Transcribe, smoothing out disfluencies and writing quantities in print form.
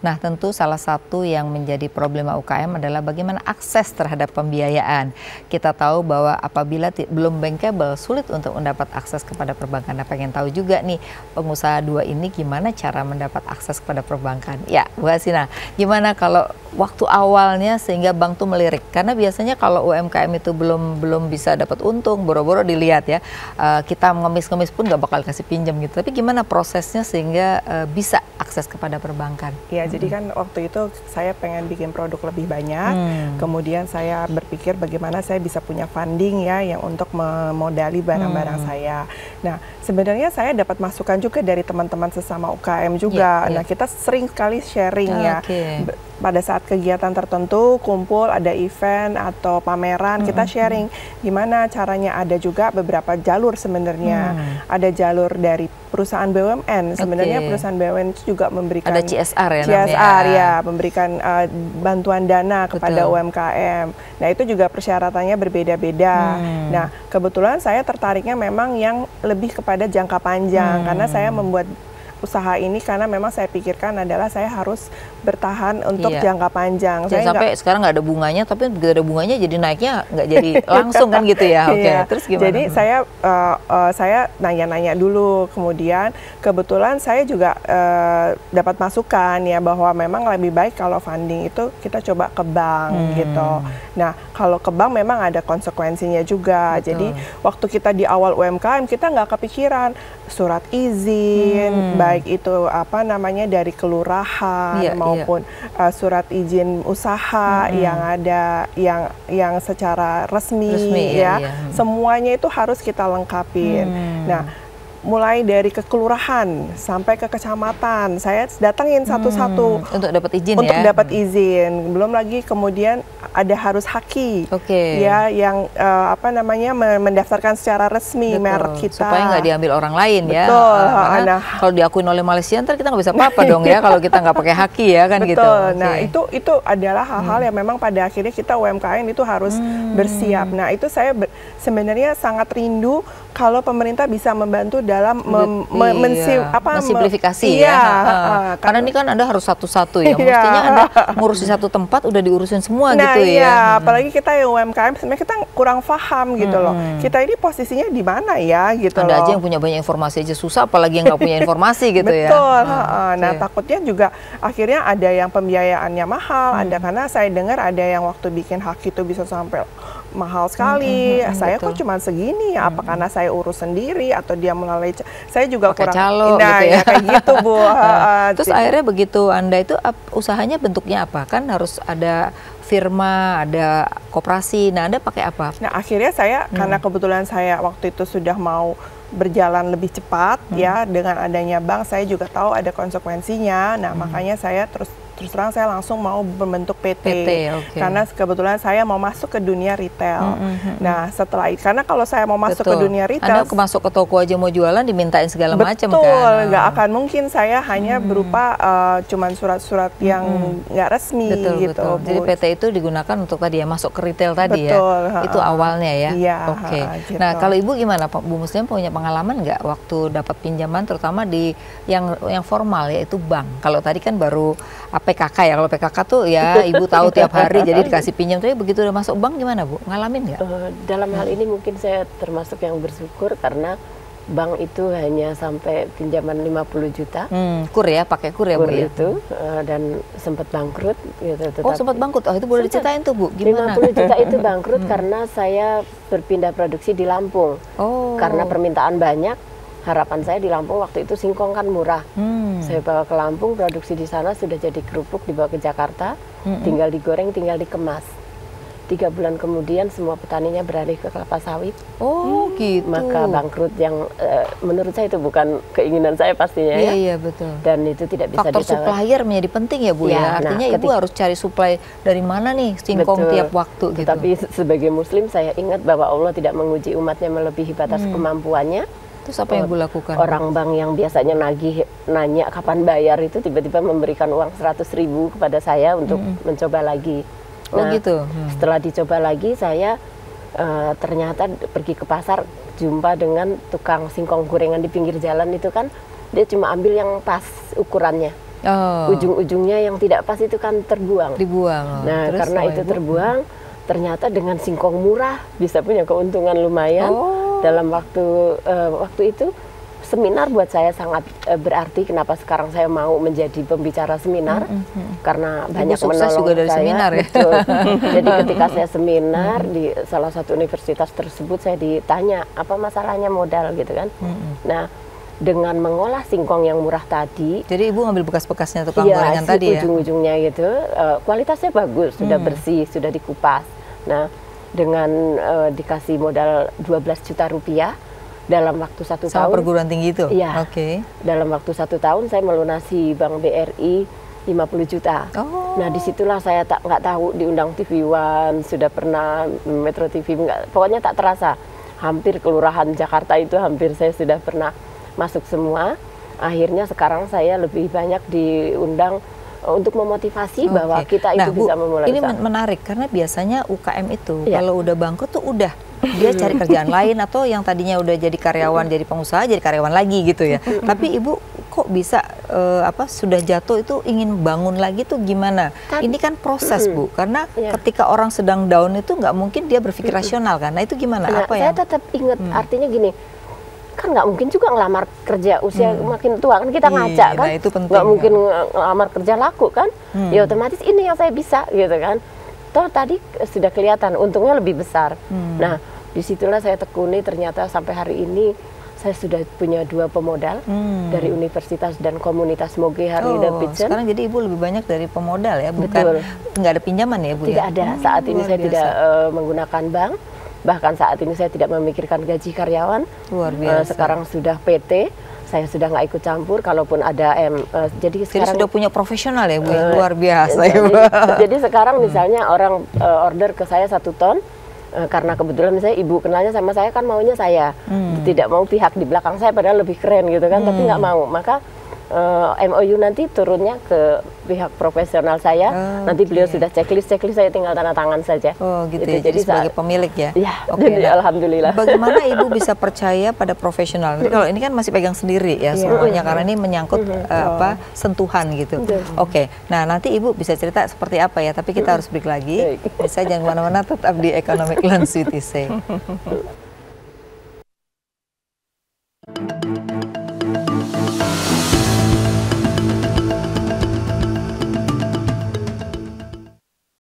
Nah, tentu salah satu yang menjadi problema UKM adalah bagaimana akses terhadap pembiayaan. Kita tahu bahwa apabila belum bankable, sulit untuk mendapat akses kepada perbankan. Nah, pengen tahu juga nih, pengusaha dua ini gimana cara mendapat akses kepada perbankan. Ya, Bu Hasina, gimana kalau waktu awalnya sehingga bank tuh melirik? Karena biasanya kalau UMKM itu belum bisa dapat untung, boro-boro dilihat ya, kita ngemis-ngemis pun nggak bakal kasih pinjam gitu. Tapi gimana prosesnya sehingga bisa akses kepada perbankan? Ya, jadi kan waktu itu saya pengen bikin produk lebih banyak, kemudian saya berpikir bagaimana saya bisa punya funding ya yang untuk memodali barang-barang saya. Nah, sebenarnya saya dapat masukan juga dari teman-teman sesama UKM juga. Nah, kita sering sekali sharing ya. Pada saat kegiatan tertentu, kumpul, ada event atau pameran, kita sharing gimana caranya. Ada juga beberapa jalur sebenarnya. Ada jalur dari perusahaan BUMN. Sebenarnya perusahaan BUMN itu juga memberikan ada CSR ya, CSR ya, memberikan bantuan dana kepada UMKM. Nah, itu juga persyaratannya berbeda-beda. Nah, kebetulan saya tertariknya memang yang lebih kepada jangka panjang karena saya membuat usaha ini karena memang saya pikirkan adalah saya harus bertahan untuk jangka panjang. Jangan sampai sekarang nggak ada bunganya, tapi begitu ada bunganya jadi naiknya nggak jadi langsung kan gitu ya. Terus gimana? Jadi saya nanya-nanya dulu, kemudian kebetulan saya juga dapat masukan ya bahwa memang lebih baik kalau funding itu kita coba ke bank gitu. Nah, kalau ke bank memang ada konsekuensinya juga. Jadi waktu kita di awal UMKM kita nggak kepikiran surat izin, baik itu apa namanya dari kelurahan maupun surat izin usaha yang ada yang secara resmi ya. Semuanya itu harus kita lengkapin. Nah, mulai dari ke kelurahan sampai ke kecamatan, saya datangin satu-satu untuk dapat izin untuk dapat izin. Belum lagi kemudian ada harus haki, ya, yang apa namanya mendaftarkan secara resmi merek kita supaya nggak diambil orang lain ya. Nah, kalau diakuin oleh Malaysia ntar kita nggak bisa apa-apa dong ya kalau kita nggak pakai haki ya kan gitu. Nah, itu adalah hal-hal yang memang pada akhirnya kita UMKM itu harus bersiap. Nah, itu saya sebenarnya sangat rindu kalau pemerintah bisa membantu dalam mensimplifikasi karena ini kan Anda harus satu-satu ya, mestinya Anda ngurus di satu tempat udah diurusin semua gitu ya. Apalagi kita yang UMKM sebenarnya kita kurang paham gitu loh. Kita ini posisinya di mana ya gitu loh. Anda aja yang punya banyak informasi aja susah, apalagi yang nggak punya informasi gitu ya. Betul. Nah, takutnya juga akhirnya ada yang pembiayaannya mahal, ada karena saya dengar ada yang waktu bikin hak itu bisa sampai mahal sekali. Saya kok cuma segini ya, apa karena saya urus sendiri atau dia melalui saya juga pakai kurang calo gitu ya kayak gitu Bu. Terus akhirnya begitu Anda itu usahanya bentuknya apa? Kan harus ada firma, ada koperasi. Nah, Anda pakai apa? Nah, akhirnya saya karena kebetulan saya waktu itu sudah mau berjalan lebih cepat ya, dengan adanya bank saya juga tahu ada konsekuensinya. Nah, makanya saya terus terang saya langsung mau membentuk PT karena kebetulan saya mau masuk ke dunia retail. Nah, setelah itu karena kalau saya mau masuk ke dunia retail, Anda masuk ke toko aja mau jualan dimintain segala macam kan. Betul, nggak akan mungkin saya hanya berupa cuman surat-surat yang nggak resmi gitu. Jadi PT itu digunakan untuk tadi ya masuk ke retail tadi ya. Itu awalnya ya. Gitu. Nah, kalau Ibu gimana Pak Bu Muslim, punya pengalaman nggak waktu dapat pinjaman terutama di yang formal yaitu bank? Kalau tadi kan baru PKK ya, kalau PKK tuh ya Ibu tahu tiap hari jadi dikasih pinjam, tapi begitu udah masuk bank gimana Bu? Ngalamin nggak? Dalam hal ini mungkin saya termasuk yang bersyukur karena bank itu hanya sampai pinjaman 50 juta. Kur ya, pakai kur ya Bu ya? Itu dan sempat bangkrut gitu. Sempat bangkrut, itu boleh diceritain tuh Bu, gimana? 50 juta itu bangkrut karena saya berpindah produksi di Lampung. Karena permintaan banyak. Harapan saya di Lampung waktu itu singkong kan murah. Saya bawa ke Lampung, produksi di sana sudah jadi kerupuk, dibawa ke Jakarta, tinggal digoreng, tinggal dikemas. 3 bulan kemudian semua petaninya beralih ke kelapa sawit. Gitu. Maka bangkrut yang menurut saya itu bukan keinginan saya pastinya ya. Iya betul. Dan itu tidak bisa Faktor supplier menjadi penting ya Bu ya. Artinya Ibu harus cari supply dari mana nih singkong tiap waktu gitu. Tapi sebagai Muslim saya ingat bahwa Allah tidak menguji umatnya melebihi batas kemampuannya. Terus apa yang Bu lakukan? Orang bank yang biasanya nanya kapan bayar itu tiba-tiba memberikan uang 100.000 kepada saya untuk mencoba lagi. Nah, gitu. Setelah dicoba lagi saya ternyata pergi ke pasar jumpa dengan tukang singkong gorengan di pinggir jalan itu kan dia cuma ambil yang pas ukurannya. ujung-ujungnya yang tidak pas itu kan terbuang. Dibuang. Nah, terus karena itu terbuang, ternyata dengan singkong murah bisa punya keuntungan lumayan. Dalam waktu itu seminar buat saya sangat berarti. Kenapa sekarang saya mau menjadi pembicara seminar? Karena banyak sukses menolong juga dari saya. Seminar ya. Betul. Jadi ketika saya seminar di salah satu universitas tersebut, saya ditanya apa masalahnya modal gitu kan. Nah, dengan mengolah singkong yang murah tadi. Jadi Ibu ngambil bekas-bekasnya tukang gorengan tadi ya? Ujung-ujungnya gitu, kualitasnya bagus, sudah bersih, sudah dikupas. Nah, dengan dikasih modal 12 juta rupiah, dalam waktu 1 tahun. Sama perguruan tinggi itu? Iya. Dalam waktu 1 tahun saya melunasi Bank BRI 50 juta. Nah, disitulah saya nggak tahu diundang TV One, sudah pernah Metro TV, pokoknya tak terasa. Hampir kelurahan Jakarta itu hampir saya sudah pernah masuk semua. Akhirnya sekarang saya lebih banyak diundang untuk memotivasi bahwa kita itu bisa memulai usaha. Ini menarik karena biasanya UKM itu kalau udah bangkrut tuh udah dia cari kerjaan lain, atau yang tadinya udah jadi karyawan jadi pengusaha jadi karyawan lagi gitu ya. Tapi Ibu kok bisa sudah jatuh itu ingin bangun lagi tuh gimana? Ini kan proses Bu, karena ketika orang sedang down itu nggak mungkin dia berpikir rasional kan. Nah itu gimana? Saya tetap ingat, artinya gini, kan nggak mungkin juga ngelamar kerja usia makin tua, kan kita ngaca kan, nggak mungkin ngelamar kerja laku kan, ya otomatis ini yang saya bisa gitu kan. Toh tadi sudah kelihatan untungnya lebih besar. Nah, disitulah saya tekuni, ternyata sampai hari ini saya sudah punya 2 pemodal dari universitas dan komunitas Moge Harley Davidson. Sekarang jadi Ibu lebih banyak dari pemodal ya, bukan nggak ada pinjaman ya Bu? Tidak ada, saat ini saya tidak menggunakan bank. Bahkan saat ini saya tidak memikirkan gaji karyawan. Luar biasa. Sekarang sudah PT, saya sudah nggak ikut campur. Kalaupun ada jadi sekarang sudah punya profesional ya Bu. Luar biasa ya Bu. Jadi sekarang misalnya orang order ke saya 1 ton, karena kebetulan misalnya ibu kenalnya sama saya, kan maunya saya, tidak mau pihak di belakang saya padahal lebih keren gitu kan, tapi nggak mau. Maka MOU nanti turunnya ke pihak profesional saya, nanti beliau sudah checklist saya tinggal tanda tangan saja. Gitu ya, jadi sebagai pemilik ya? Ya, alhamdulillah. Bagaimana Ibu bisa percaya pada profesional? Nanti kalau ini kan masih pegang sendiri ya semuanya, karena ini menyangkut sentuhan gitu. Nah nanti Ibu bisa cerita seperti apa ya, tapi kita harus break lagi. Saya jangan kemana-mana, tetap di Economic Lunch with Ise.